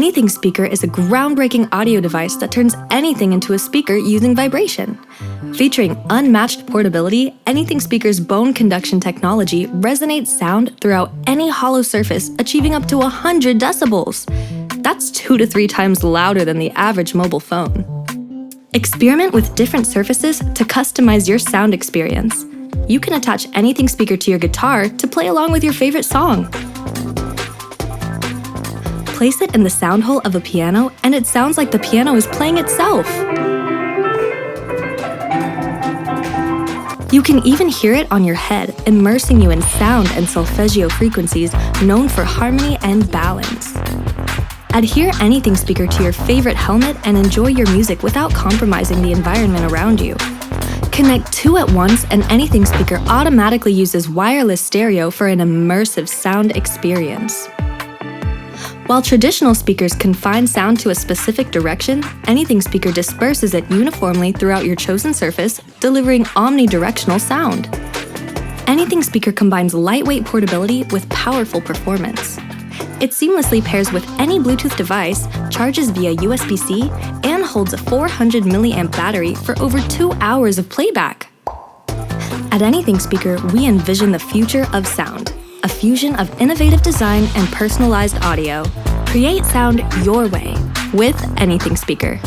Anything Speaker is a groundbreaking audio device that turns anything into a speaker using vibration. Featuring unmatched portability, Anything Speaker's bone conduction technology resonates sound throughout any hollow surface, achieving up to 100 decibels. That's 2 to 3 times louder than the average mobile phone. Experiment with different surfaces to customize your sound experience. You can attach Anything Speaker to your guitar to play along with your favorite song. Place it in the sound hole of a piano, and it sounds like the piano is playing itself. You can even hear it on your head, immersing you in sound and solfeggio frequencies known for harmony and balance. Adhere Anything Speaker to your favorite helmet and enjoy your music without compromising the environment around you. Connect 2 at once, and Anything Speaker automatically uses wireless stereo for an immersive sound experience. While traditional speakers confine sound to a specific direction, Anything Speaker disperses it uniformly throughout your chosen surface, delivering omnidirectional sound. Anything Speaker combines lightweight portability with powerful performance. It seamlessly pairs with any Bluetooth device, charges via USB-C, and holds a 400 milliamp battery for over 2 hours of playback. At Anything Speaker, we envision the future of sound, a fusion of innovative design and personalized audio. Create sound your way with Anything Speaker.